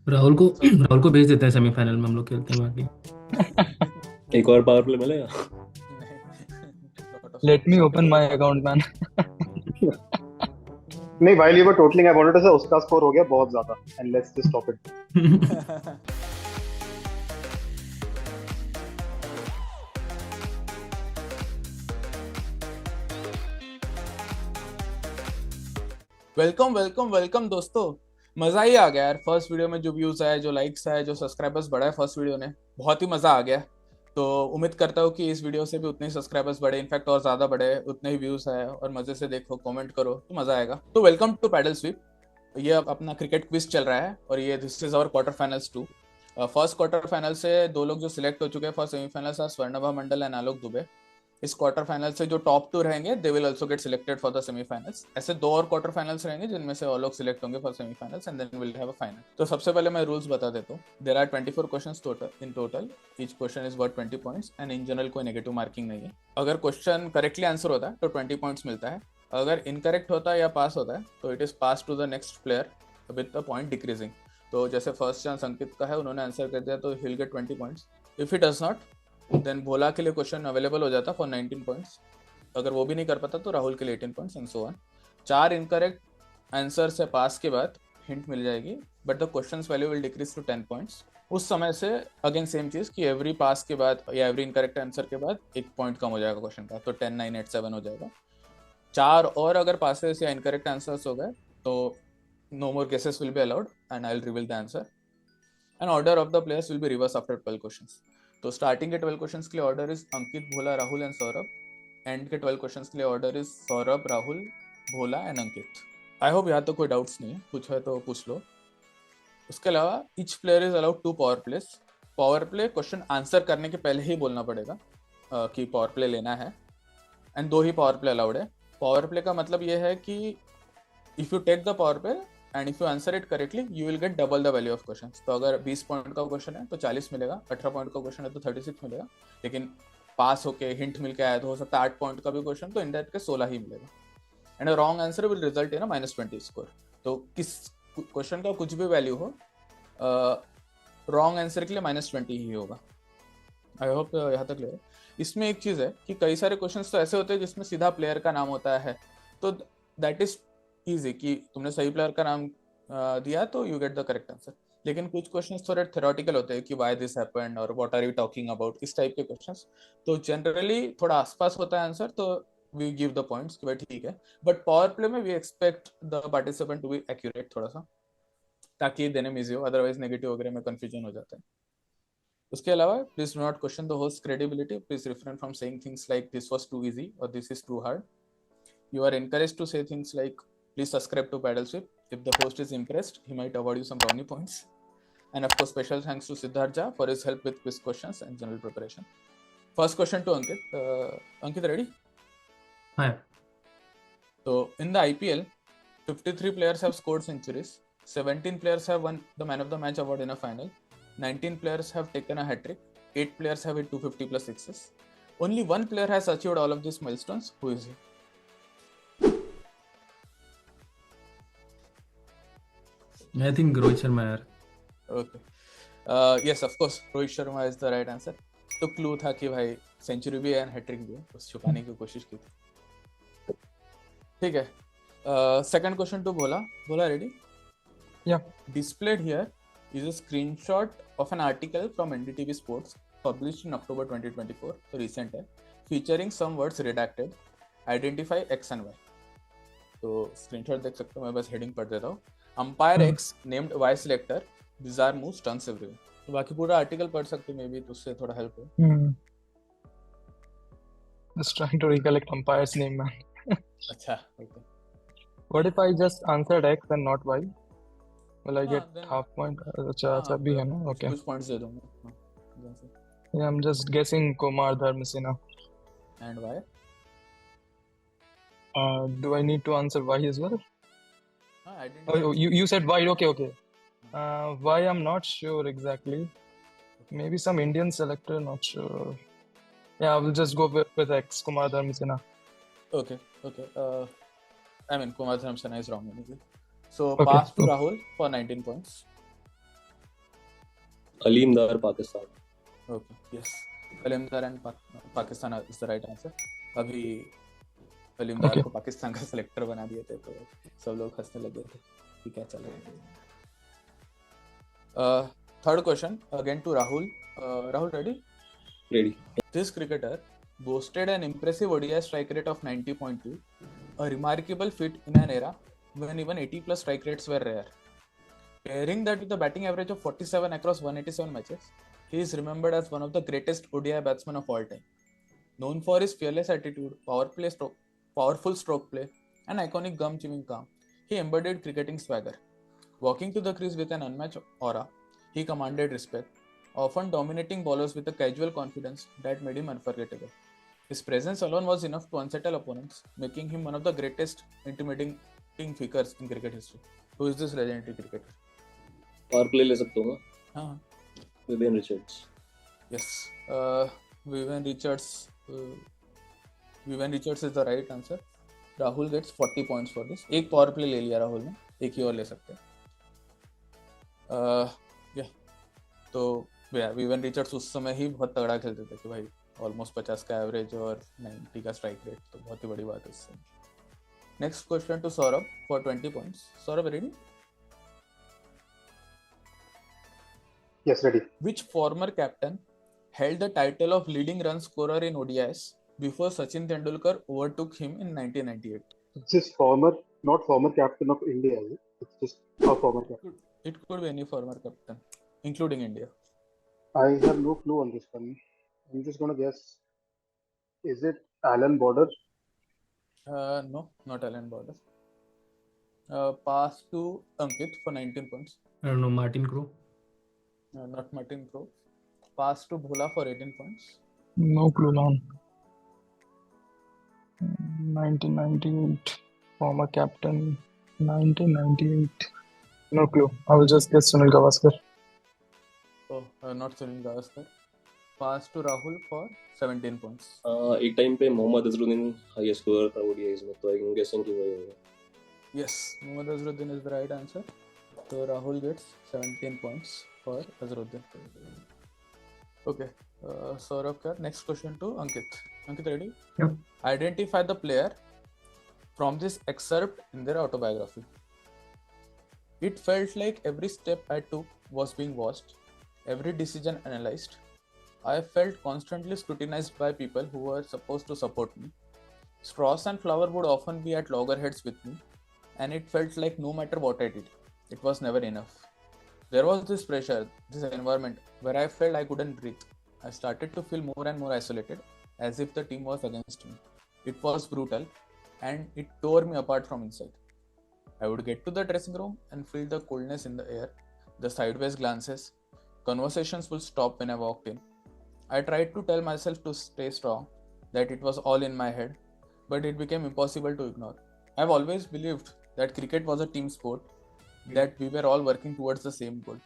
राहुल को भेज देते हैं सेमीफाइनल में, हम लोग खेलते हैं बाकी। एक और पावर प्ले मिलेगा। Lot of let me scores. Open my account man. नहीं, while you were totaling I wanted to say उसका स्कोर हो गया बहुत ज्यादा, and let's just stop it. Welcome welcome welcome दोस्तों। मजा ही आ गया यार। फर्स्ट वीडियो में जो व्यूज आए, जो लाइक्स आए, जो सब्सक्राइबर्स बढ़ा है फर्स्ट वीडियो ने, बहुत ही मजा आ गया। तो उम्मीद करता हूँ कि इस वीडियो से भी उतने ही सब्सक्राइबर्स बढ़े, इनफैक्ट और ज्यादा बढ़े, उतने ही व्यूज आए और मजे से देखो, कमेंट करो तो मजा आएगा। तो वेलकम टू पैडल स्वीप। ये अब अपना क्रिकेट क्विज चल रहा है और ये this is our quarter finals two. First quarter final से दो लोग जो सिलेक्ट हो चुके हैं first semifinals are Swarnabha Mandal and Alok Dubey. इस क्वार्टर फाइनल से जो टॉप टू रहेंगे they will also get selected for the semifinals. ऐसे दो और क्वार्टर फाइनल्स रहेंगे जिनमें से और लोग सिलेक्ट होंगे for semifinals and then will have a final. तो सबसे पहले मैं रूल्स बता देता हूँ। There are 24 questions total in total. Each question is worth 20 points and in general कोई नेगेटिव मार्किंग नहीं है। अगर क्वेश्चन करेक्टली आंसर होता है तो 20 पॉइंट्स मिलता है। अगर इनकरेक्ट होता है या पास होता है तो it is pass to the next player with the point decreasing. तो जैसे फर्स्ट चांस अंकित का है, उन्होंने आंसर कर दिया तो he'll get 20 points. If he does not then Bhola के लिए क्वेश्चन अवेलेबल हो जाता फॉर 19 पॉइंट्स। अगर वो भी नहीं कर पाता तो राहुल के लिए 18 points and so on. 4 incorrect answer से पास के बाद हिंट मिल जाएगी, but the questions value will decrease to 10 points. उस समय से अगेन सेम चीज कि एवरी पास के बाद या एवरी इनकरेक्ट आंसर के बाद एक पॉइंट कम हो जाएगा क्वेश्चन का, तो 10 9 8 7 हो जाएगा। 4 और अगर पासेस या इनकरेक्ट आंसर्स हो गए तो no more guesses will be allowed and I'll reveal the answer and order of the players will be reverse after 12 questions। तो स्टार्टिंग के 12 क्वेश्चंस के लिए order is Ankit, Bhola, Rahul and Saurabh. And के 12 questions के लिए order is Saurabh, Rahul, Bhola and Ankit. I hope यहाँ तो कोई डाउट्स नहीं है, कुछ है तो पूछ लो। उसके अलावा each player is allowed 2 power place. Power play question answer करने के पहले ही बोलना पड़ेगा कि पावर प्ले लेना है, एंड 2 ही पावर प्ले अलाउड है। पावर प्ले का मतलब ये है कि if you take the power play and if you answer it correctly you will get double the value of question. तो अगर 20 पॉइंट का क्वेश्चन है तो 40 मिलेगा, 18 पॉइंट का क्वेश्चन है तो 36 मिलेगा। लेकिन पास होके हिंट मिल के आया तो हो सकता है 8 पॉइंट का भी क्वेश्चन, तो इंडेट के 16 ही मिलेगा। And a wrong answer will result in a -20 score. तो किस क्वेश्चन का कुछ भी वैल्यू हो, रॉन्ग आंसर के लिए -20 ही होगा। आई होप यहाँ तक क्लियर है। इसमें एक चीज है कि कई सारे क्वेश्चंस तो ऐसे होते हैं जिसमें सीधा प्लेयर का नाम होता है, तो दैट इज इजी कि तुमने सही प्लेयर का नाम दिया तो you get the correct answer. लेकिन कुछ क्वेश्चंस थोड़े थ्योरेटिकल होते हैं कि व्हाई दिस हैपेंड और what are you talking about, इस टाइप के क्वेश्चंस। तो जनरली थोड़ा आसपास होता है आंसर तो वी गिव द पॉइंट्स कि भाई ठीक है, बट पावर प्ले में we expect the participant to be accurate थोड़ा सा, ताकि देने में इजी हो, अदरवाइज नेगेटिव वगैरह में कंफ्यूजन हो जाता है। उसके अलावा please do not question the host credibility. Please refrain from saying things like this was too easy और this is too hard. You are encouraged to say things like, please subscribe to Paddle Sweep. If the host is impressed, he might award you some brownie points. And of course, special thanks to Siddharth Jha for his help with quiz questions and general preparation. First question to Ankit. Ankit, ready? हाँ। So, in the IPL, 53 players have scored centuries. 17 players have won the Man of the Match award in a final. 19 players have taken a hat-trick. 8 players have hit 250 plus sixes. Only one player has achieved all of these milestones. Who is he? I think Rohit Sharma यार। Okay. Yes, of course, Rohit Sharma is the right answer. तो clue था कि भाई century भी है and hat trick भी है, बस छुपाने की कोशिश की थी। ठीक है। Second question to Bhola. Bhola, ready? या Displayed here is a screenshot of an article from NDTV Sports published in October 2024, तो recent है, featuring some words redacted. Identify X and Y. तो स्क्रीनशॉट देख सकते हो, मैं बस हेडिंग पढ़ देता हूँ। Umpire X named Y selector, bizarre moves turns everywhere. तो बाकी पूरा आर्टिकल पढ़ सकते मे बी, तो उससे थोड़ा हेल्प हो। just trying to recollect umpire's name, man. अच्छा, okay. What if I just answered X and not Y? Will I हाँ get देन, half point? अच्छा हाँ ऐसा भी है ना? कुछ Okay. कुछ पॉइंट्स दे दूंगा। हाँ, जैसे Yeah, I'm just guessing Kumar Dharmasena. And Y. Do I need to answer Y as well? हाँ, Oh, identify. you said Y. Okay, okay. Why I'm not sure exactly. Maybe some Indian selector, not sure. Yeah, I will just go with X, Kumar Dharmasena. Okay okay. I mean Kumar Dharmasena is wrong. So Okay. Pass to Rahul for 19 points. Aleem Dar Pakistan. Okay, yes. Aleem Dar and Pakistan is the right answer. अभी Aleem Dar Okay. को पाकिस्तान का selector बना दिए थे तो सब लोग हंसने लगे थे कि क्या चल रहा है. Third question again to Rahul. Rahul ready? Ready. This cricketer boasted an impressive ODI strike rate of 90.2, a remarkable feat in an era when even 80 plus strike rates were rare. Pairing that with a batting average of 47 across 187 matches, he is remembered as one of the greatest ODI batsmen of all time. Known for his fearless attitude, powerful stroke play, and iconic gum chewing calm, he embodied cricketing swagger. Walking to the crease with an unmatched aura, he commanded respect, often dominating bowlers with a casual confidence that made him unforgettable. His presence alone was enough to unsettle opponents, making him one of the greatest intimidating figures in cricket history. Who is this legendary cricketer? Power play ले सकता हूँ मैं. हाँ. Vivian Richards. Yes. Vivian Richards. Vivian Richards is the right answer. Rahul gets 40 points for this. एक power play ले लिया राहुल ने, एक ही और ले सकते हैं. तो विवियन रिचर्ड्स उस समय ही बहुत तगड़ा खेलते थे कि भाई ऑलमोस्ट 50 का एवरेज और 90 का स्ट्राइक रेट, तो बहुत ही बड़ी बात है उससे. Next question to Saurabh for 20 points. Saurabh ready? Yes, ready. Which former captain held the title of leading run scorer in ODIs before Sachin Tendulkar overtook him in 1998? It's just not former captain of India. Is it? It's just a former captain. It could be any former captain, including India. I have no clue on this one. I'm just gonna guess. Is it Alan Border? No, not Alan Border. Pass to Ankit for 19 points. I don't know, Martin Crowe. Not Martin Crowe. Pass to Bhola for 18 points. No clue, man. 1998. Former captain. 1998. No clue. I will just guess Sunil Gavaskar. Oh, not Sunil Gavaskar. Pass to Rahul for 17 points. एक time पे Mohammad Azharuddin highest scorer था ODIs में, तो I am guessing कि वही होगा. Yes, Mohammad Azharuddin is the right answer. So Rahul gets 17 points for Azharuddin. Okay, Saurabh Kar. Next question to Ankit. Ankit, ready? Yep. Identify the player from this excerpt in their autobiography. It felt like every step I took was being watched, every decision analyzed. I felt constantly scrutinized by people who were supposed to support me. Straws and flour would often be at loggerheads with me, and it felt like no matter what I did, it was never enough. There was this pressure, this environment where I felt I couldn't breathe. I started to feel more and more isolated, as if the team was against me. It was brutal, and it tore me apart from inside. I would get to the dressing room and feel the coldness in the air, the sideways glances. Conversations would stop when I walked in. I tried to tell myself to stay strong, that it was all in my head, but it became impossible to ignore. I've always believed that cricket was a team sport, that we were all working towards the same goal.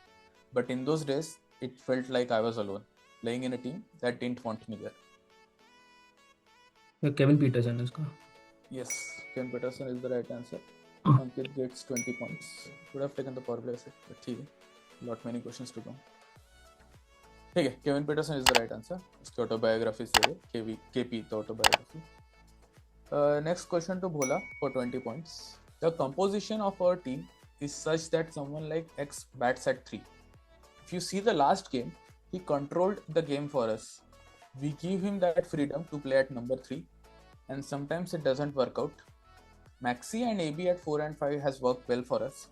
But in those days, it felt like I was alone, playing in a team that didn't want me there. Kevin Peterson इसका. Yes, Ken Peterson is the right answer. Ankit gets 20 points. Would have taken the power play, but ठीक है. Not many questions to come. ठीक है, Kevin Peterson is the right answer. इसकी autobiography से है, KP the autobiography. Next question to Bhola for 20 points. The composition of our team is such that someone like X bats at 3. If you see the last game, he controlled the game for us. We give him that freedom to play at number 3, and sometimes it doesn't work out. Maxi and AB at 4 and 5 has worked well for us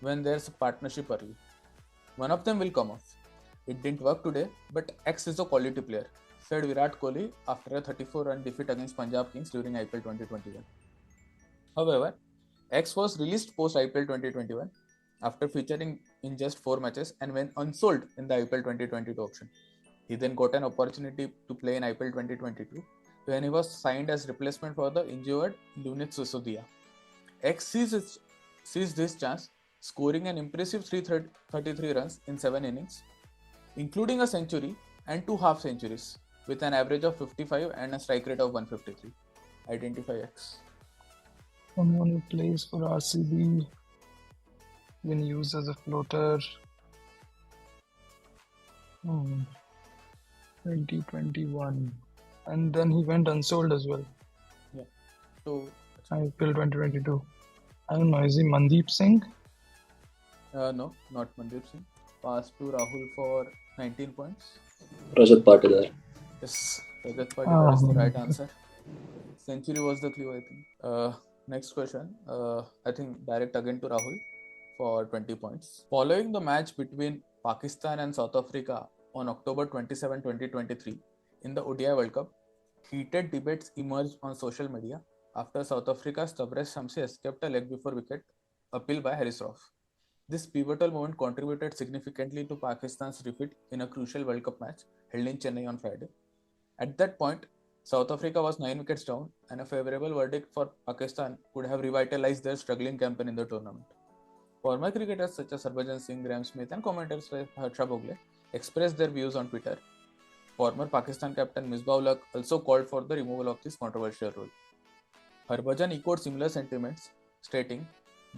when there's a partnership early. One of them will come off. It didn't work today, but X is a quality player, said Virat Kohli after a 34-run defeat against Punjab Kings during IPL 2021. However, X was released post IPL 2021 after featuring in just 4 matches and went unsold in the IPL 2022 auction. He then got an opportunity to play in IPL 2022 when he was signed as replacement for the injured Lunit Sisodia. X seized this chance, scoring an impressive 333 runs in 7 innings, including a century and 2 half centuries, with an average of 55 and a strike rate of 153. Identify X. Someone who plays for RCB, been used as a floater. Hmm. 2021. And then he went unsold as well. तो April 2022. I don't know. Is he Mandeep Singh? no, not Mandeep Singh. Pass to Rahul for 19 points. Rajat Patidar. Yes, Rajat Patidar is the Ah. right answer. Century was the clue, I think. Next question. I think direct again to Rahul for 20 points. Following the match between Pakistan and South Africa on October 27, 2023 in the ODI World Cup, heated debates emerged on social media after South Africa's Tabraiz Shamsi escaped a leg before wicket appeal by Harris Roth. This pivotal moment contributed significantly to Pakistan's defeat in a crucial World Cup match held in Chennai on Friday. At that point, South Africa was 9 wickets down, and a favourable verdict for Pakistan could have revitalised their struggling campaign in the tournament. Former cricketers such as Harbhajan Singh, Graham Smith, and commentators like Harsha Bhogle expressed their views on Twitter. Former Pakistan captain Misbah ul Haq also called for the removal of this controversial rule. Harbhajan echoed similar sentiments, stating,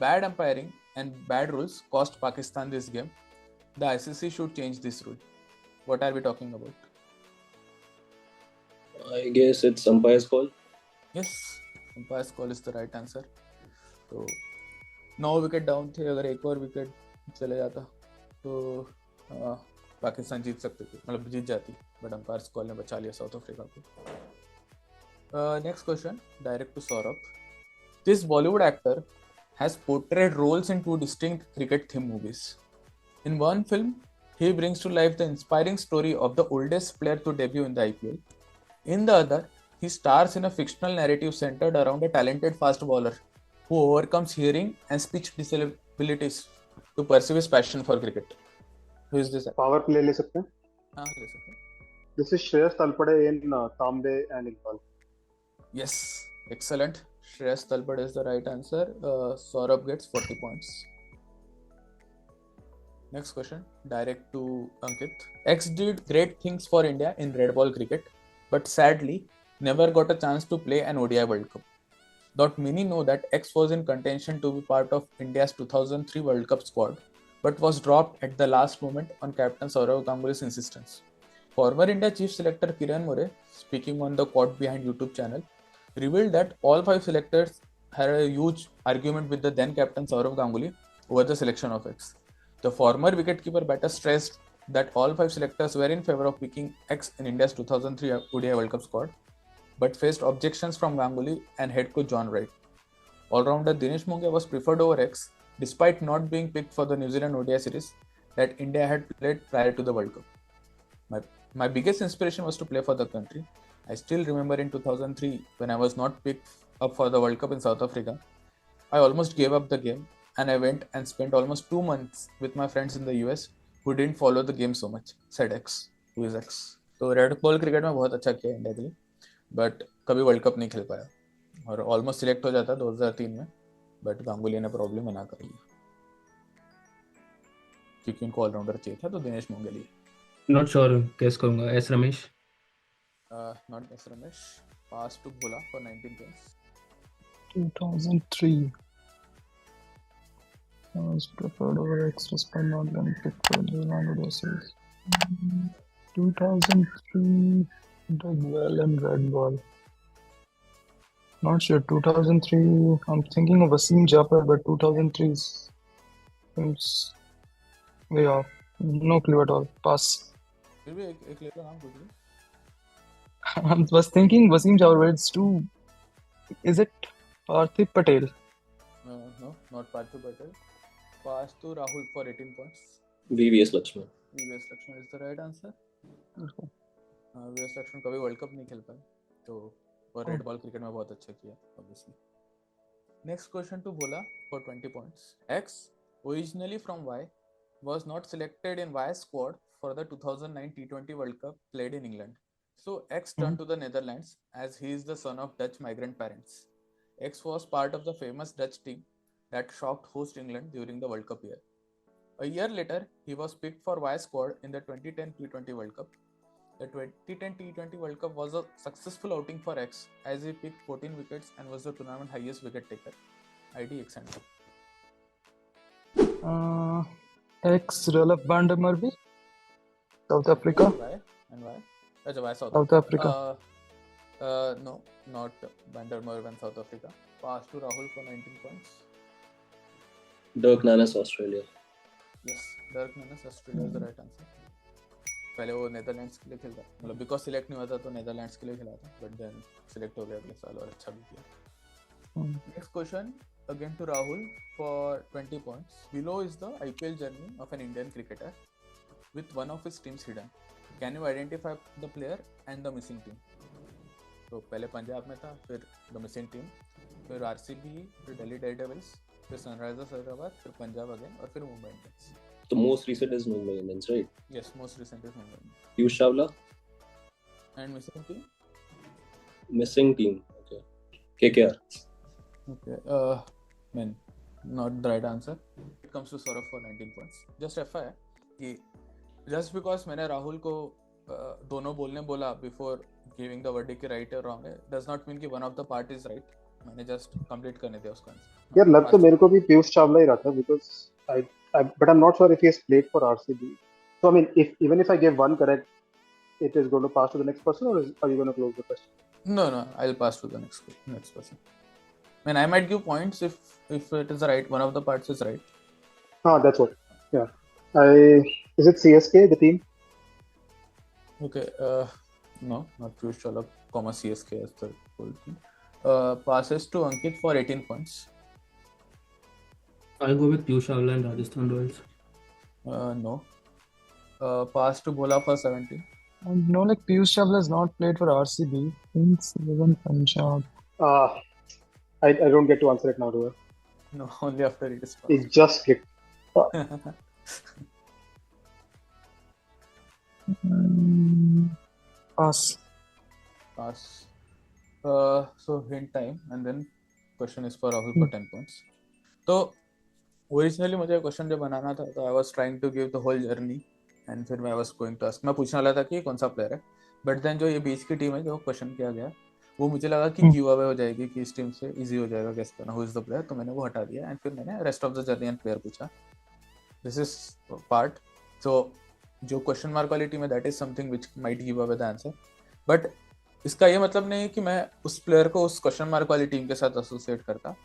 "Bad umpiring and bad rules cost Pakistan this game. The ICC should change this rule." What are we talking about? I guess it's umpire's call. Yes, umpire's call is the right answer. तो 9 wicket down थे, अगर एक और wicket चले जाता तो पाकिस्तान जीत सकते थे, मतलब जीत जाती, बट अंपायर्स कॉल ने बचा लिया साउथ अफ्रीका को. Next question direct to Saurabh. This Bollywood actor has portrayed roles in 2 distinct cricket theme movies. In one film, he brings to life the inspiring story of the oldest player to debut in the IPL. In the other, he stars in a fictional narrative centered around a talented fast bowler who overcomes hearing and speech disabilities to pursue his passion for cricket. Who is this actor? Power play ले सकते हैं. हाँ, ले सकते हैं. This is Shreyas Talpade in Tambe and Iqbal. Yes, excellent. Shreyas Talpade is the right answer. Saurabh gets 40 points. Next question, direct to Ankit. X did great things for India in red ball cricket, but sadly never got a chance to play an ODI World Cup. Not many know that X was in contention to be part of India's 2003 World Cup squad, but was dropped at the last moment on Captain Sourav Ganguly's insistence. Former India Chief Selector Kiran More, speaking on the Quad Behind YouTube channel, revealed that all 5 selectors had a huge argument with the then captain Sourav Ganguly over the selection of X. The former wicketkeeper batter stressed that all 5 selectors were in favour of picking X in India's 2003 ODI World Cup squad, but faced objections from Ganguly and head coach John Wright. All-rounder Dinesh Mongia was preferred over X, despite not being picked for the New Zealand ODI series that India had played prior to the World Cup. My biggest inspiration was to play for the country. I still remember in 2003 when I was not picked up for the World Cup in South Africa. I almost gave up the game and I went and spent almost 2 months with my friends in the US who didn't follow the game so much, said X. Who is X? तो red ball cricket में बहुत अच्छा किया India के लिए, but कभी world cup नहीं खेल पाया और ऑलमोस्ट सिलेक्ट हो जाता 2003 में, बट गांगुली ने प्रॉब्लम मना कर लिया क्योंकि उनको ऑलराउंडर चाहिए था, तो दिनेश मोंगे लिए. नॉट श्योर, गेस करूंगा S Ramesh. Not S. Ramesh. Pass to Bhola for 19 points. 2003. I was preferred over X despite not being picked for the Ronaldo series. 2003 did well in red ball. Not sure. 2003. I'm thinking of Wasim Jafar, but 2003 seems way off. No clue at all. Pass. फिर भी एक ले लो नाम कुछ भी. I was thinking Wasim Jafar, but it's too. Is it Parthiv Patel? No, not Parthiv Patel. Pass to Rahul for 18 points. VVS Lakshman. VVS Lakshman is the right answer. Okay. VVS Lakshman कभी world cup नहीं खेल पाए, तो और red ball cricket में बहुत अच्छा किया obviously. Next question to Bhola for 20 points. X, originally from Y, was not selected in Y squad for the 2009 T20 World Cup played in England. So X turned to the Netherlands as he is the son of Dutch migrant parents. X was part of the famous Dutch team that shocked host England during the World Cup year. A year later, he was picked for Y squad in the 2010 T20 World Cup. The 2010 T20 World Cup was a successful outing for X as he picked 14 wickets and was the tournament highest wicket taker. ID X and X Ralph van der Merwe. South Africa. Why? And why? अच्छा, why South South Africa. No, not Van der Merwe and South Africa. Pass to Rahul for 19 points. Dirk Nannes, Australia. Yes, Dirk Nannes, Australia is the right answer. पहले वो Netherlands के लिए खेलता, मतलब because select नहीं हुआ था तो नेदरलैंड्स के लिए खेला था, बट देन सिलेक्ट हो गया अगले साल और अच्छा भी किया. Next question again to Rahul for 20 points. Below is the IPL journey of an Indian cricketer with one of his teams hidden. Can you identify the player and the missing team? तो पहले पंजाब में था, फिर the missing team, फिर RCB, फिर Delhi Daredevils, फिर Sunrisers Hyderabad, फिर Punjab again और फिर Mumbai Indians. The most recent is Mumbai Indians, right? Yes, most recent is Mumbai Indians. Piyush Chawla. And missing team? Missing team. Okay. KKR. Okay. Man, not the right answer. It comes to Saurabh for 19 points. Just FYI कि just because मैंने राहुल को दोनों बोलने बोला before giving the verdict कि right or wrong है, does not mean कि one of the part is right. मैंने just complete करने दिया उसका आंसर. यार लग तो मेरे को भी पीयूष चावला ही रहा था because but I'm not sure if he has played for RCB. So I mean, even if I give one correct, it is going to pass to the next person, or are you going to close the question? No, I'll pass to the next person. I mean, I might give points if it is right, one of the parts is right. That's what. Yeah. Is it CSK, the team? Okay. No, not Piyush Chawla, CSK as the whole team. Passes to Ankit for 18 points. I'll go with Piyush Chawla and Rajasthan Royals. No. Pass to Bhola for 17. No, like Piyush Chawla has not played for RCB. Kings 11 Punjab. I don't get to answer it now, do I? No, only after it is passed. It just clicked. Pass. So hint time, and then question is for Rahul for 10 points. तो originally मुझे question जब बनाना था तो I was trying to give the whole journey and फिर मैं was going to ask, मैं पूछने वाला था कि कौन सा प्लेयर है, बट देन जो ये बीच की टीम है जो क्वेश्चन किया गया वो मुझे लगा कि गिव अवे हो जाएगी कि इस टीम से इजी हो जाएगा गेस करना हु इज द प्लेयर, तो मैंने वो हटा दिया एंड फिर मैंने rest of the journey and player पूछा. This is part. सो जो क्वेश्चन मार्क वाली टीम है that is something which might give away the answer, but इसका ये मतलब नहीं है कि मैं उस प्लेयर को उस क्वेश्चन मार्क वाली टीम के साथ एसोसिएट करता,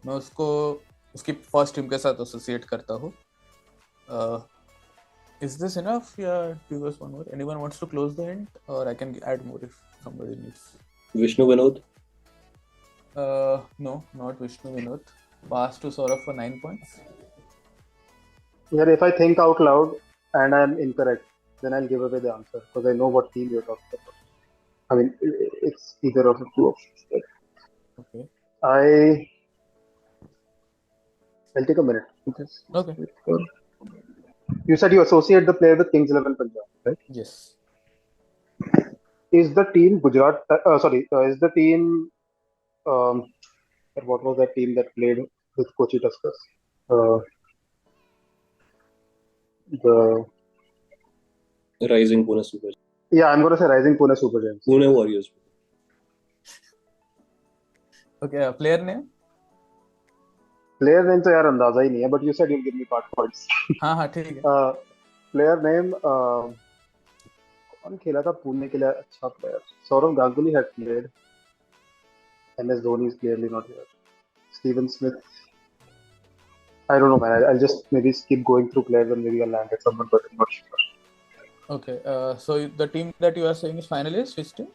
मैं उसको उसकी फर्स्ट टीम के साथ एसोसिएट करता हूँ. Is this enough? Yeah, give us one more. Anyone wants to close the hint, or I can add more if somebody needs. Vishnu Vinod. No, not Vishnu Vinod. Pass to Saurabh for 9 points. Yeah, if I think out loud and I'm incorrect, then I'll give away the answer because I know what team you're talking about. I mean, it's either of the two options. Okay. I'll take a minute. Okay. You said you associate the player with Kings 11 Punjab, right? Yes. Is the team Gujarat? Is the team? What was that team that played with Kochi Tuskers? The Rising Pune Super. Yeah, I'm going to say Rising Pune Super Giants. Pune Warriors. Okay. Player name? Player name तो यार अंदाजा ही नहीं है, but you said you will give me part points. हाँ ठीक है. Player name कौन खेला था पुणे के लिए अच्छा player? Saurav Ganguly had played. MS Dhoni is clearly not here. Steven Smith. I don't know, man. I'll just maybe keep going through players and maybe I'll land at someone, but I'm not sure. Okay. So the team that you are saying is finalist, which team?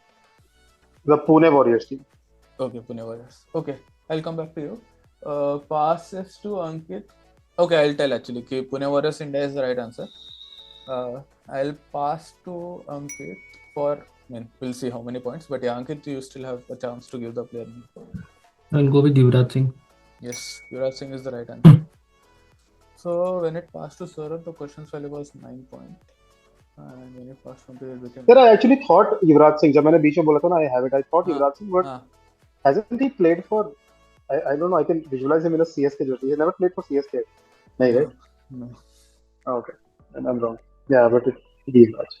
The Pune Warriors team. Okay, Pune Warriors. Okay, I'll come back to you. Passes to Ankit. Okay, I'll tell actually कि Pune Warriors India is the right answer. I'll pass to Ankit for, we'll see how many points, but yeah, Ankit, you still have a chance to give the player name. I'll go with Yuvraj Singh. Yes, Yuvraj Singh is the right answer. So when it passed to Saurabh, the questions value was 9 points. And when it passed to Ankit, it became... Sir, I actually thought Yuvraj Singh, जब मैंने बीच में बोला था ना, I have it. I thought Yuvraj Singh, but hasn't he played for... I don't know. I can visualize him in a CSK jersey. He never played for CSK. No, right? No. Okay, and I'm wrong. Yeah, but it's Yuvraj.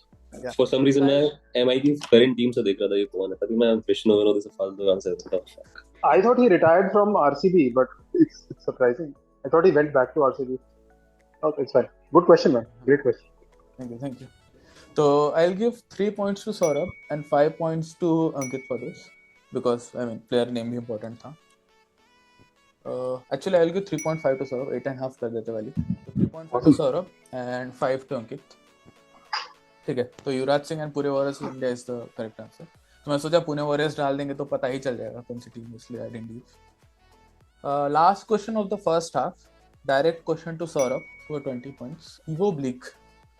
Yeah. For some reason मैं MI की current team से देख रहा था ये कौन है, तभी मैं Vishnu Vinod से फालतू आंसर देता हूँ. I thought he retired from RCB, but it's surprising. I thought he went back to RCB. Okay, it's fine. Good question, man. Great question. Thank you. So I'll give 3 points to Saurabh and 5 points to Ankit for this because I mean player name भी important था. Actually I'll give 3.5 to Saurabh, 8.5 कर देते वाली. So 3.5 to Saurabh and 5 to Ankit. ठीक है. तो Yuvraj Singh and Pune Warriors India is the correct answer. तो मैं सोचा पुणे वॉरियर्स डाल देंगे तो पता ही चल जाएगा कौन सी टीम, इसलिए I didn't use. Last question of the first half. Direct question to Saurabh for 20 points. Ivo Bleak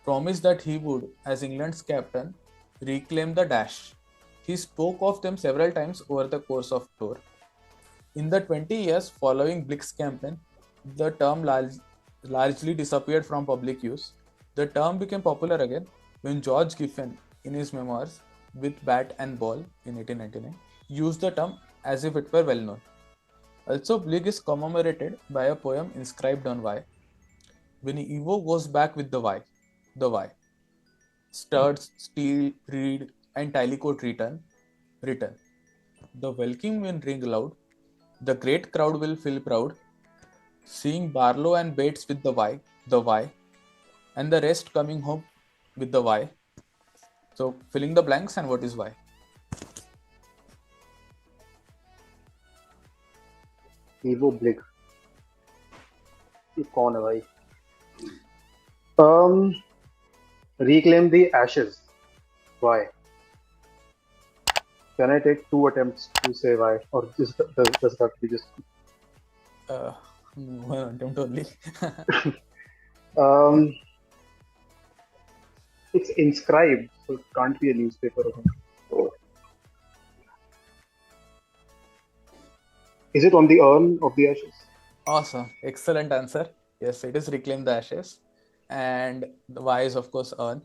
promised that he would, as England's captain, reclaim the dash. He spoke of them several times over the course of tour. In the 20 years following Bleak's campaign, the term largely disappeared from public use. The term became popular again when George Giffen, in his memoirs, With Bat and Ball in 1899, used the term as if it were well known. Also, Bleak is commemorated by a poem inscribed on Y. When Ivo goes back with the Y. Studs, steel, reed, and Tallycoat return. The welcome will ring loud. The great crowd will feel proud. Seeing Barlow and Bates with the Y, and the rest coming home with the Y. So, filling the blanks and what is Y? Ivo Bleak. ये कौन है भाई? Reclaim the ashes. Why? Can I take 2 attempts to say why, or does that be just? One attempt only. It's inscribed, so it can't be a newspaper or something. Is it on the urn of the ashes? Awesome. Excellent answer. Yes, it is Reclaim the Ashes. And the Y is, of course, urn.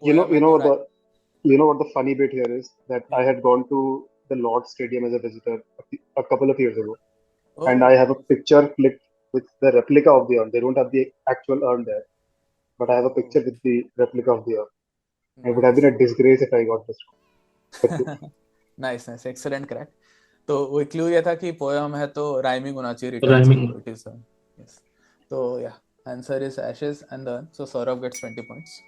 You know what the funny bit here is? That I had gone to the Lord's Stadium as a visitor a couple of years ago. Oh. And I have a picture clicked with the replica of the urn. They don't have the actual urn there. But I have a picture with the replica of the urn. It would have been a disgrace if I got this wrong. Nice. Excellent crack. तो वो clue ये था कि poem है तो rhyming होना चाहिए. Rhyming. It is yes. So yeah, answer is ashes and urn. So Saurabh gets 20 points.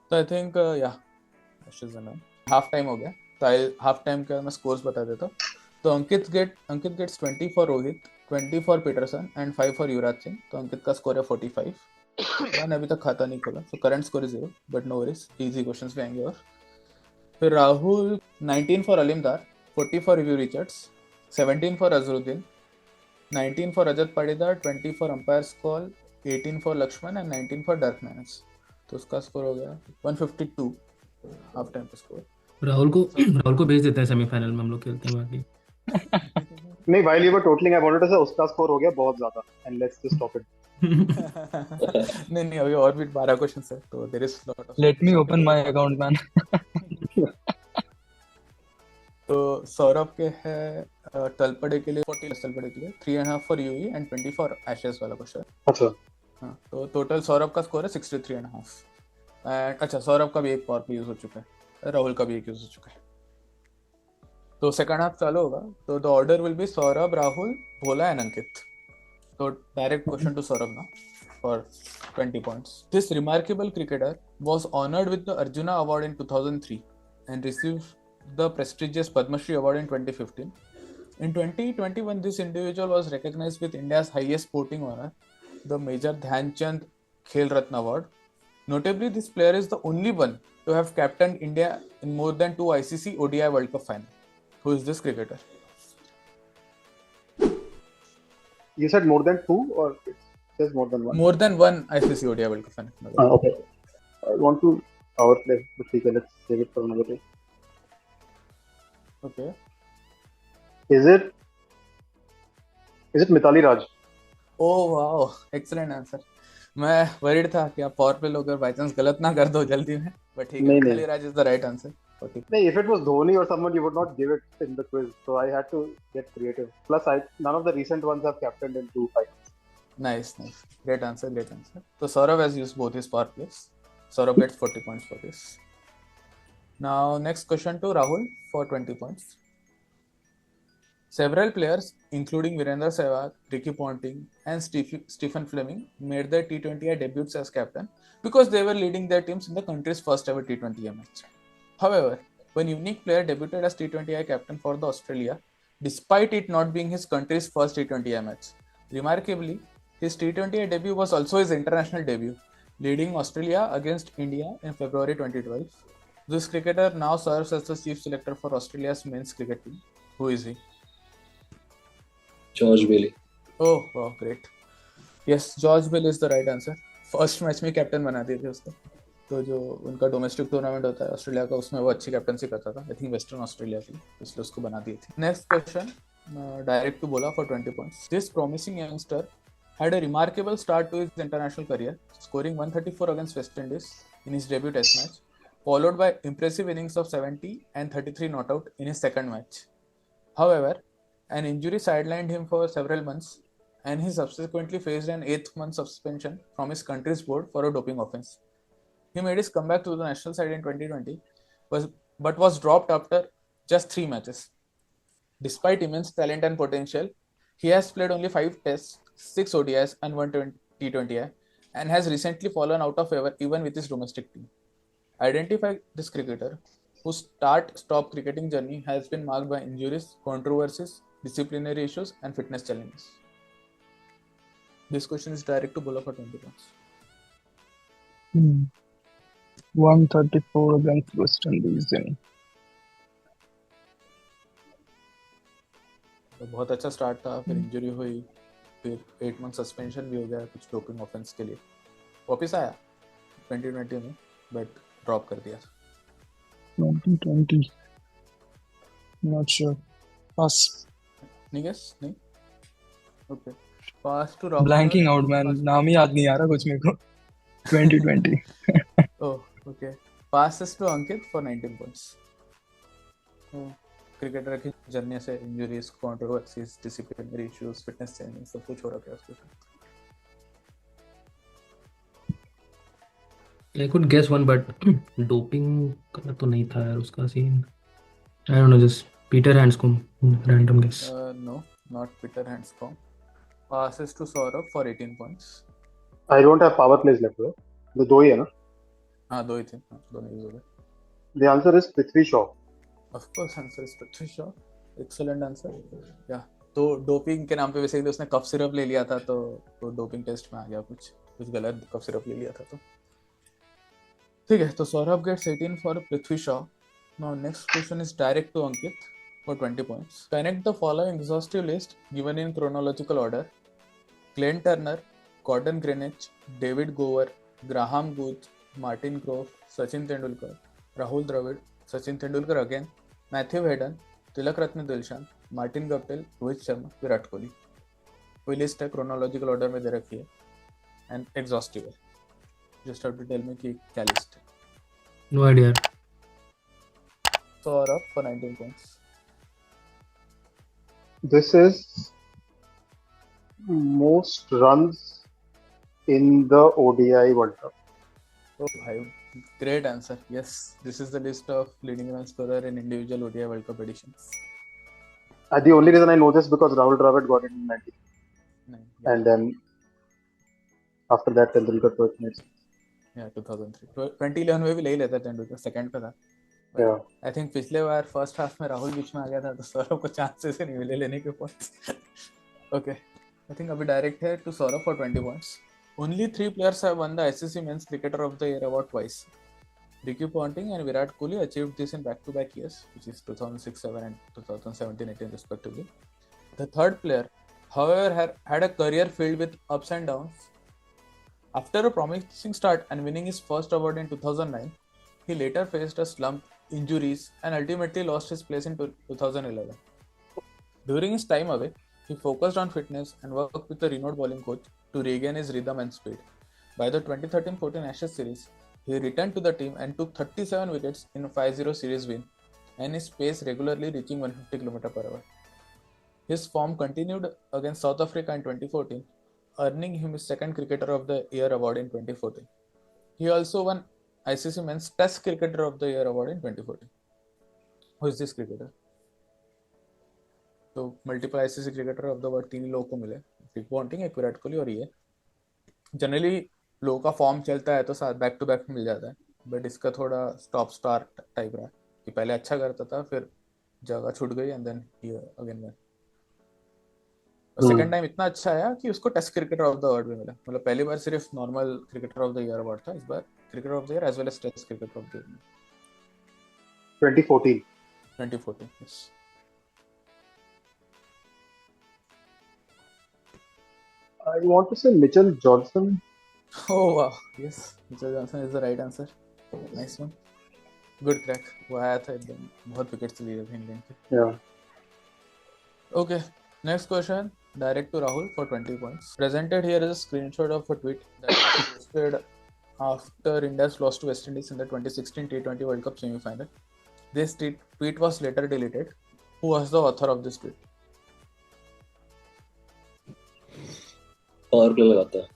So I think ashes and urn. Half time हो गया. तो half time का मैं scores बता देता हूँ. तो Ankit gets 20 for Rohit, 20 for Peterson and 5 for Yuvraj Singh. तो Ankit का score है 45. मैंने अभी तक खाता नहीं खोला. So current score is 0, but no worries. Easy questions भी आएंगे. और फिर Rahul 19 for Alimdar, 40 for Review Richards, 17 for Azharuddin, 19 for Rajat Padidar, 20 for Umpire's Call, 18 for Lakshman and 19 for Dark Manners. तो उसका स्कोर हो गया 152 हाफ टाइम पे score. Rahul को भेज देता है सेमीफाइनल में, हम लोग खेलते हैं बाकी. नहीं, while you were totaling, I wanted to say उसका स्कोर हो गया बहुत ज्यादा, and let's just stop it. नहीं अभी और भी 12 क्वेश्चंस है तो there is lot of. Let me open my account, man. तो सौरभ के है तलपड़े के लिए 40 तलपड़े के लिए 3.5 for UE and 20 for Ashes वाला क्वेश्चन. अच्छा. हाँ, तो टोटल सौरभ का स्कोर है 63.5. एंड अच्छा, सौरभ का भी एक पावर पे यूज हो चुका है, राहुल का भी एक यूज हो चुका है. तो सेकंड हाफ चालू होगा. तो the order will be Saurabh, Rahul, Bhola and Ankit. तो direct question to Saurabh now for 20 points. This remarkable cricketer was honored with the Arjuna Award in 2003 and received the prestigious Padma Shri Award in 2015. In 2021, this individual was recognized with India's highest sporting honor, the Major Dhyan Chand Khel Ratna Award. Notably, this player is the only one to have captained India in more than 2 ICC ODI World Cup final. Who is this cricketer? You said more than 2 or it says more than 1? More than 1 ICC ODI World Cup final. Okay. I want to power play, but let's save it for another day. Okay. Is it Mithali Raj? Oh wow, excellent answer. मैं worried था कि आप power पे लोग by chance गलत ना कर दो जल्दी में, but ठीक है, मिताली राज is the right answer. Okay. No, if it was Dhoni or someone, you would not give it in the quiz. So I had to get creative. Plus, none of the recent ones have captained in 2 finals. Nice. Great answer. So Saurabh has used both his power plays. Saurabh gets 40 points for this. Now, next question to Rahul for 20 points. Several players, including Virendra Sehwag, Ricky Ponting, and Stephen Fleming, made their T20I debuts as captain because they were leading their teams in the country's first ever T20I match. However, one unique player debuted as T20I captain for the Australia, despite it not being his country's first T20I match. Remarkably, his T20I debut was also his international debut, leading Australia against India in February 2012. This cricketer now serves as the chief selector for Australia's men's cricket team. Who is he? George Bailey. Oh, wow, great. Yes, George Bell is the right answer. First match में captain बना दिए थे उसको. तो जो उनका domestic tournament होता है ऑस्ट्रेलिया का, उसमें वो अच्छी कैप्टनसी करता था. आई थिंक वेस्टर्न ऑस्ट्रेलिया की, इसलिए उसको बना दिए थे. नेक्स्ट क्वेश्चन, डायरेक्ट टू बोला for 20 points. This promising youngster had a remarkable start to his international career, scoring 134 against West Indies in his debut test match, followed by impressive innings of 70 and 33 not out in his second match. However, an injury sidelined him for several months, and he subsequently faced an 8th-month suspension from his country's board for a doping offense. He made his comeback to the national side in 2020, but was dropped after just 3 matches. Despite immense talent and potential, he has played only 5 tests, 6 ODIs and 1 T20I, and has recently fallen out of favor even with his domestic team. Identify this cricketer, whose start-stop cricketing journey has been marked by injuries, controversies, disciplinary issues, and fitness challenges. This question is direct to Bola for 20 points. 134 against West Indies in. तो बहुत अच्छा start था, फिर injury हुई, फिर 8 month suspension भी हो गया कुछ डोपिंग ऑफेंस के लिए. वापस आया 2020 में, बट ड्रॉप कर दिया. 2020. Not sure. Pass. नहीं गेस नहीं. Okay, pass to Rahul. Blanking out, man. नाम ही याद नहीं आ रहा कुछ मेरे को. 2020. Oh okay, passes to Ankit for 19 points. Cricketer की जर्नी से injuries, controversies, disciplinary issues, fitness change, सब कुछ हो रखा है उसके साथ. I could guess one, but doping का तो नहीं था यार उसका scene. I don't know, just Peter Handscomb, random guess. No, not Peter Handscomb. Passes to Saurabh for 18 points. I don't have power plays left. The दो ही है ना? हाँ, दो ही थे, दोनों यूज हो गए. The answer is Prithvi Shaw. Of course, answer is Prithvi Shaw. Excellent answer. Yeah. तो डोपिंग के नाम पे बेसिकली उसने कफ सिरप ले लिया था, तो वो डोपिंग टेस्ट में आ गया, कुछ गलत कफ सिरप ले लिया था. तो ठीक है, तो Saurabh gets 18 for Prithvi Shaw. Now next question is direct to Ankit for 20 points. Connect the following exhaustive list given in chronological order. Glenn Turner, Gordon Greenidge, David Gower, Graham Gooch, Martin Grove, Sachin Tendulkar, Rahul Dravid, Sachin Tendulkar again, Matthew Hayden, Tilak Ratne Dilshan, Martin Guptill, Rohit Sharma, Virat Kohli. कोई list है, chronological order में दे रखी है and exhaustive है. Just have to tell me कि क्या list है. No idea. Saurabh for 19 points. This is most runs in the ODI World Cup. Oh, भाई, great answer. Yes, this is the list of leading run scorer in individual ODI World Cup editions. The only reason I know this because Rahul Dravid got it in 90, Yeah. and then after that Tendulkar took next. Yeah, 2003. 2011 में भी ले ही लेता Tendulkar, second पे था. Yeah. I think पिछले बार first half में राहुल बीच में आ गया था, तो सौरभ को चांसेस ही नहीं मिले लेने के पॉइंट्स. ओके, आई थिंक अभी डायरेक्ट है to Saurabh for 20 points. Only 3 players have won the ICC Men's Cricketer of the Year award twice. Ricky Ponting and Virat Kohli achieved this in back-to-back years, which is 2006-07 and 2017-18 respectively. The third player, however, had a career filled with ups and downs. After a promising start and winning his first award in 2009, he later faced a slump, injuries, and ultimately lost his place in 2011. During his time away, he focused on fitness and worked with a renowned bowling coach to regain his rhythm and speed. By the 2013-14 Ashes series, he returned to the team and took 37 wickets in a 5-0 series win, and his pace regularly reaching 150 km/h. His form continued against South Africa in 2014, earning him his second Cricketer of the Year award in 2014. He also won ICC Men's Test Cricketer of the Year award in 2014. Who is this cricketer? तो multiple ICC cricketer of the world 3 लोगों को मिले, Ricky Ponting, एक विराट कोहली और ये. Generally लोगों का form चलता है तो साथ बैक टू बैक मिल जाता है, बट इसका थोड़ा स्टॉप स्टार्ट टाइप रहा कि पहले अच्छा करता था, फिर जगह छूट गई एंड देन अगेन वेन। और सेकंड टाइम इतना अच्छा आया कि उसको test cricketer of the award भी मिला। मतलब पहली बार सिर्फ normal cricketer of the year award था, इस बार cricketer of the year as well as test cricketer of the year 2014. 2014। yes. I want to say Mitchell Johnson. Oh wow, yes, Mitchell Johnson is the right answer. Nice one, good crack. वो आया था एकदम, बहुत wickets लिए थे England के। Yeah. Okay, next question, direct to Rahul for 20 points. Presented here is a screenshot of a tweet that was posted after India's loss to West Indies in the 2016 T20 World Cup semi-final. This tweet was later deleted. Who was the author of this tweet? Power play लगाता है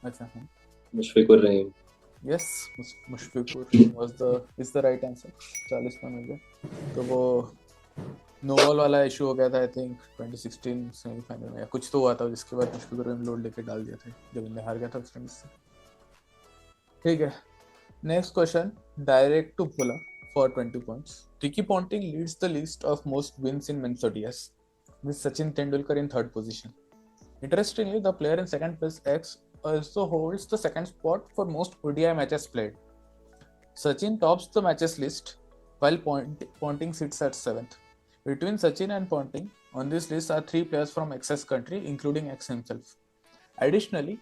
अच्छा, हाँ. Mushfiqur Rahim. Yes, Mushfiqur is the right answer. 40 point मिल गए। तो वो no ball वाला issue हो गया था आई थिंक 2016 सेमीफाइनल में, या कुछ तो हुआ था जिसके बाद मुश्फिकुर रहीम लोड लेके डाल दिया था जब इंडिया हार गया था वेस्ट इंडीज से। ठीक है, next question, direct to Bhola for 20 points. Ricky Ponting leads the list of most wins in men's ODIs, with Sachin Tendulkar in third position. Interestingly, the player in second place X also holds the second spot for most ODI matches played. Sachin tops the matches list, while Ponting sits at 7th. Between Sachin and Ponting, on this list are 3 players from X's country, including X himself. Additionally,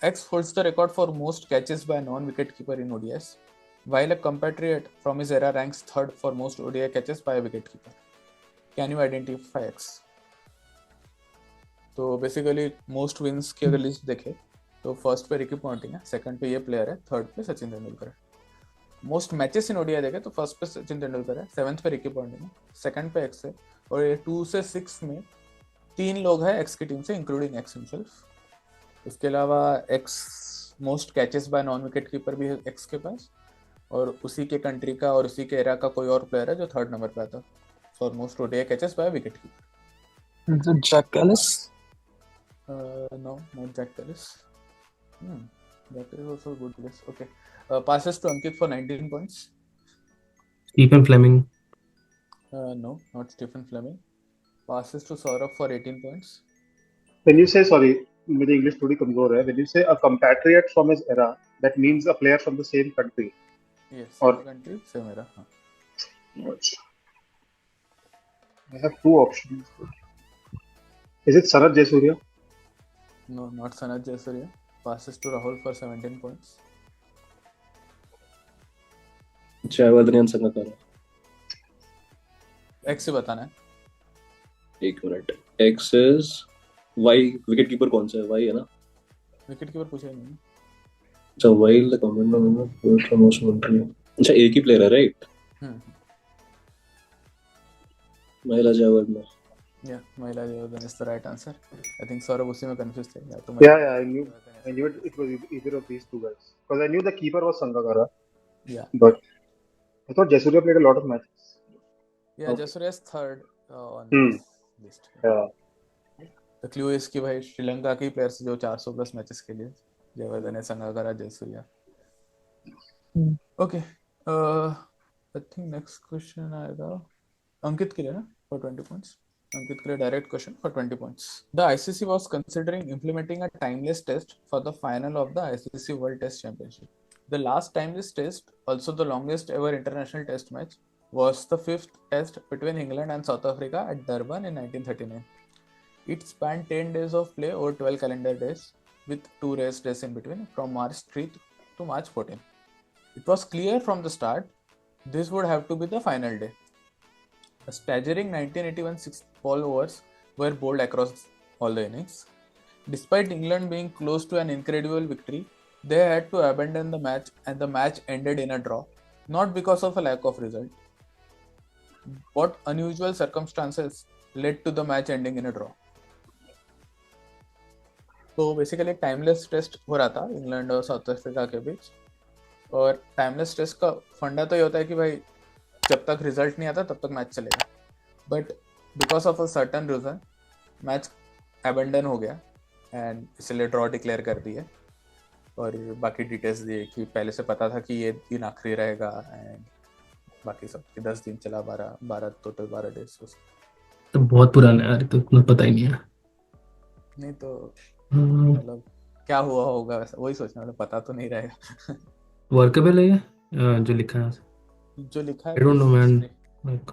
X holds the record for most catches by a non-wicketkeeper in ODIs, while a compatriot from his era ranks third for most ODI catches by a wicketkeeper. Can you identify X? तो basically most wins की अगर list देखे तो first पे Ricky Ponting है, second पे ये player है, थर्ड पे सचिन तेंदुलकर है। मोस्ट मैचेस इन ओडीआई देखे तो फर्स्ट पे सचिन तेंदुलकर है, सेवंथ पे रिकी पॉन्टिंग है, सेकंड पे एक्स है, और ये 2 से 6 में 3 लोग हैं एक्स की टीम से, इंक्लूडिंग एक्स हिमसेल्फ। उसके अलावा x most catches bye non wicket keeper भी है एक्स के पास, और उसी के कंट्री का और उसी के एरा का कोई और प्लेयर है जो थर्ड नंबर पे आता for most ODI catches by wicketkeeper. Is it Jack Ellis? No, not Jack Ellis. That is also a good guess. Okay, passes to Ankit for 19 points. Stephen Fleming. No, not Stephen Fleming. Passes to Saurabh for 18 points. When you say, sorry, मेरी English थोड़ी कमजोर है. When you say a compatriot from his era, that means a player from the same country. Yes, same country, same era. I have 2 options. Is it Sanat Jayasuriya? No, not Sanat Jayasuriya. Passes to Rahul for 17 points. Jaivardhan Sangakkara. X से बताना है। एक minute, X is Y, wicket keeper कौन सा है? Y है ना? Wicket keeper पूछा ही नहीं। अच्छा, while the comment from most country। अच्छा, एक ही प्लेयर है राइट? महिला Jaivardhan. Yeah, Mahila Jayawardene is the right answer. I think Saurabh उसी में confused थे। या तो Yeah, I knew it was either of these two guys. Because I knew the keeper was Sangakkara. Yeah. But I thought Jayasuriya played a lot of matches. Yeah, Okay. Jayasuriya is third on Hmm. this list. Yeah. The clue is कि भाई श्रीलंका के players जो 400 plus matches के लिए Jayewardene, Sangakkara, Jayasuriya. Okay. I think next question आएगा अंकित के लिए ना for 20 points. Ankit के लिए direct question for 20 points. The ICC was considering implementing a timeless test for the final of the ICC World Test Championship. The last timeless test, also the longest ever international test match, was the 5th test between England and South Africa at Durban in 1939. It spanned 10 days of play over 12 calendar days, with 2 rest days in between, from March 3 to March 14. It was clear from the start this would have to be the final day. A staggering 1981 6-ball overs were bowled across all the innings. Despite England being close to an incredible victory, they had to abandon the match, and the match ended in a draw, not because of a lack of result. What unusual circumstances led to the match ending in a draw? तो basically एक timeless test हो रहा था England और south Africa के बीच, और timeless test का फंडा तो ये होता है कि भाई जब तक रिजल्ट नहीं आता तब तक मैच चलेगा, but because of a certain reason match abandon हो गया एंड इसलिए ड्रॉ डिक्लेयर कर दिए। और बाकी डिटेल्स दिए कि पहले से पता था कि ये दिन आखिरी रहेगा एंड बाकी सब कि 10 दिन चला, 12 टोटल 12 डेज। तो बहुत पुराना है यार, ये तो इतना पता ही नहीं है। नहीं तो हम्म, मतलब क्या हुआ होगा वैसा वही सोचना, मतलब पता तो नहीं रहेगा। वर्केबल है ये जो लिखा है। जो लिखा है आई डोंट नो किस मैन, ने। लाइक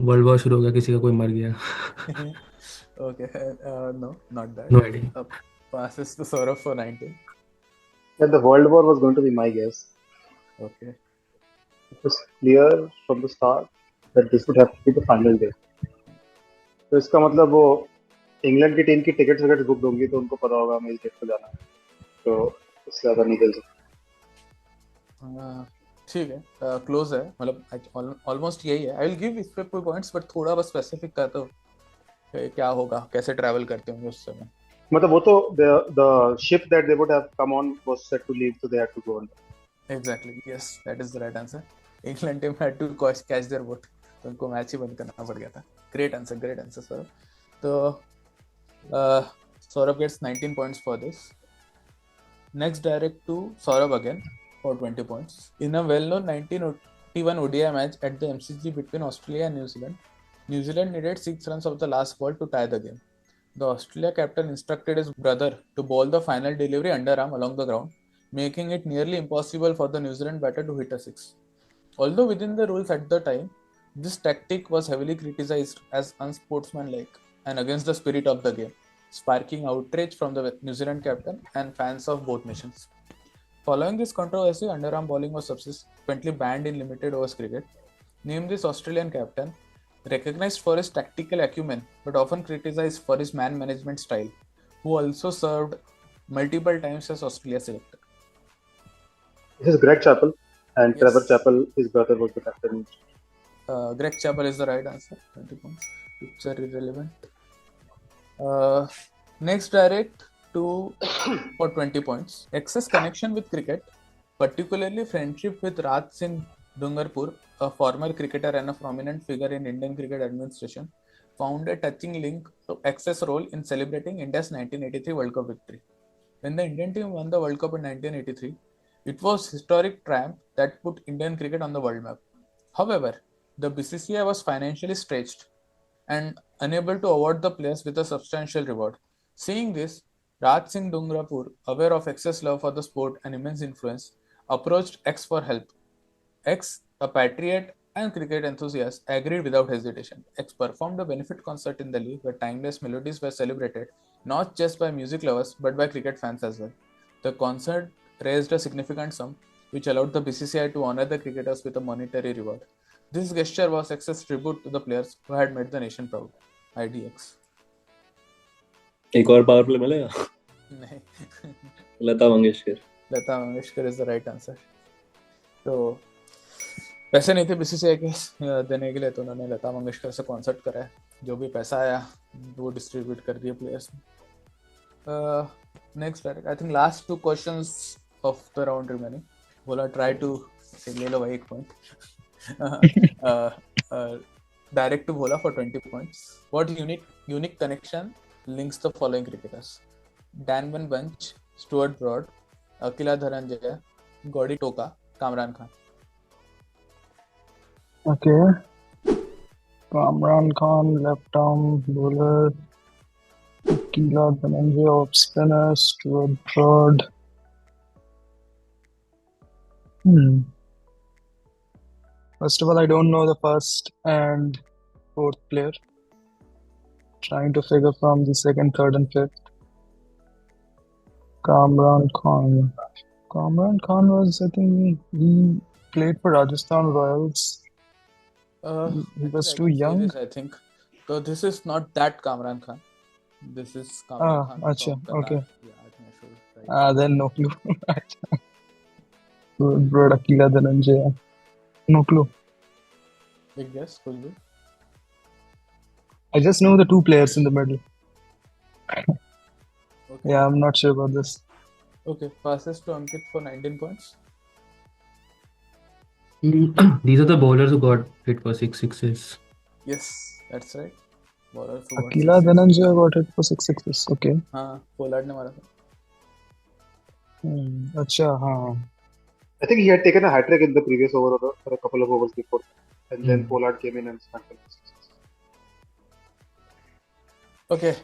वर्ल्ड वॉर शुरू हो गया, किसी का कोई मर गया। Okay, no, not that. No idea. Passes to Saurabh for 19. That the World War was going to be my guess. Okay. It was clear from the start that this would have to be the final day. तो इसका मतलब वो England की team की tickets wickets book होंगी तो उनको पता होगा हमें इस डेट पे जाना है, तो उससे ज्यादा नहीं चल सकता। ठीक है, क्लोज है, मतलब ऑलमोस्ट यही है। आई विल गिव इस पे कोई पॉइंट्स, बट थोड़ा बस स्पेसिफिक कर दो कि क्या होगा, कैसे ट्रैवल करते होंगे उस समय। मतलब वो तो the ship that they would have come on was set to leave, so they had to go on. Exactly, yes, that is the right answer. England team had to catch their boat, तो उनको match ही बंद करना पड़ गया था। Great answer Saurabh. तो Saurabh gets 19 points for this. Next, direct to Saurabh again for 20 points. In a well-known 1981 ODI match at the MCG between Australia and New Zealand, New Zealand needed 6 runs of the last ball to tie the game. The Australia captain instructed his brother to bowl the final delivery underarm along the ground, making it nearly impossible for the New Zealand batter to hit a six. Although within the rules at the time, this tactic was heavily criticized as unsportsmanlike and against the spirit of the game, sparking outrage from the New Zealand captain and fans of both nations. Following this controversy, underarm bowling was subsequently banned in limited overs cricket. Named this Australian captain, recognized for his tactical acumen but often criticized for his man management style, who also served multiple times as Australia selector. This is Greg Chappell, and Yes. Trevor Chappell, his brother, was the captain. Greg Chappell is the right answer. 20 points. Picture irrelevant. Next, direct to for 20 points. Excess connection with cricket, particularly friendship with Raj Singh Dungarpur, a former cricketer and a prominent figure in Indian cricket administration, found a touching link to Excess role in celebrating India's 1983 World Cup victory. When the Indian team won the World Cup in 1983, it was historic triumph that put Indian cricket on the world map. However, the BCCI was financially stretched and unable to award the players with a substantial reward. Seeing this, Raj Singh Dungrapur, aware of X's love for the sport and immense influence, approached X for help. X, a patriot and cricket enthusiast, agreed without hesitation. X performed a benefit concert in Delhi where timeless melodies were celebrated not just by music lovers but by cricket fans as well. The concert raised a significant sum, which allowed the BCCI to honor the cricketers with a monetary reward. This gesture was X's tribute to the players who had made the nation proud. IDX. एक और power play मिलेगा। नहीं, Lata Mangeshkar. Lata Mangeshkar is the right answer. तो पैसे नहीं थे BCCI के देने के लिए, तो उन्होंने लता मंगेशकर से कॉन्सर्ट कराया, जो भी पैसा आया वो डिस्ट्रीब्यूट कर दिया प्लेयर्स में। Next direct, I think last 2 questions of the round remaining. बोला ट्राई टू ले लो भाई 1 point. Direct to Bhola for 20 points. What unique connection links the following cricketers? Dan Van Bunch, Stuart Broad, Akila Dhananjaya, Gaudy Toka, Kamran Khan. Okay. Kamran Khan, left arm bowler. Akila Dhananjaya, off spinner. Stuart Broad. First of all, I don't know the first and fourth player. Trying to figure from the second, third, and fifth. Kamran Khan. Kamran Khan was, I think, he played for Rajasthan Royals. He was too young. I think. So this is not that Kamran Khan. This is Kamran Khan. Acha, okay. Yeah, I think I should. Right. Then no clue. Broad, Akila Dhananjaya. No clue. Big guess, could be. I just know the 2 players in the middle. Okay. Yeah, I'm not sure about this. Okay, passes to Ankit for 19 points. These are the bowlers who got hit for 6 sixes. Yes, that's right. Bowler who got Akila 6 Dhananjaya got hit for 6 sixes. Okay. हाँ, Pollard ने मारा था। अच्छा हाँ. I think he had taken a hat trick in the previous over or a couple of overs before, and then Hmm. Pollard came in and smacked him. Okay,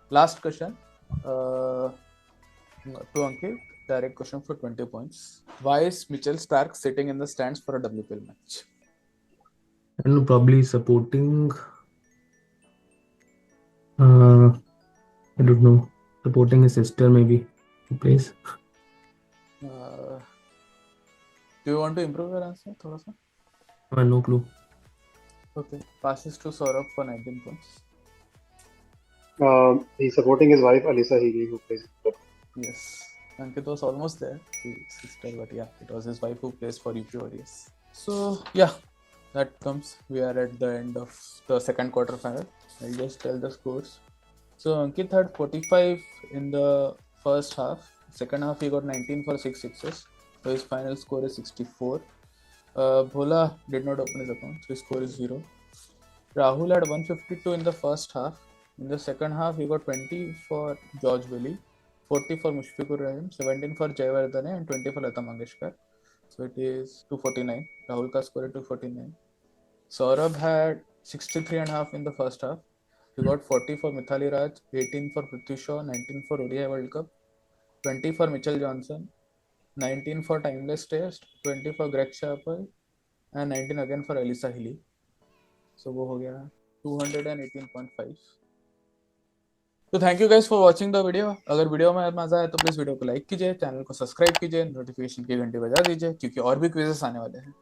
last question. To Ankit, direct question for 20 points. Why is Mitchell Stark sitting in the stands for a WPL match? I don't know, probably supporting. I don't know, supporting his sister maybe. Who plays? Do you want to improve your answer? थोड़ा सा? No clue. Okay, passes to Saurabh for 19 points. He's supporting his wife Alisa Healy, who plays. Yes, Ankit was almost there, his sister, but yeah, it was his wife who plays for UP Warriors. So yeah, that comes. We are at the end of the second quarter final. I'll just tell the scores. So Ankit had 45 in the first half. Second half he got 19 for 6 sixes. So his final score is 64. Bhola did not open his account, so his score is 0. Rahul had 152 in the first half. In the second half, he got 20 for George Willie, 40 for Mushfiqur Rahim, 17 for Jayawardene, and 20 for Lata Mangeshkar. So it is 249. Rahul ka score is 249. Saurabh had 63.5 in the first half. He got 40 for Mithali Raj, 18 for Prithvi Shaw, 19 for ODI World Cup, 20 for Mitchell Johnson, 19 for Timeless Test, 20 for Greg Chappell, and 19 again for Alisa Healy. So वो हो गया 218.5. तो thank you guys for watching the video. अगर video में मजा आया तो please video को लाइक कीजिए, चैनल को सब्सक्राइब कीजिए, नोटिफिकेशन की घंटी बजा दीजिए क्योंकि और भी क्विजेस आने वाले हैं.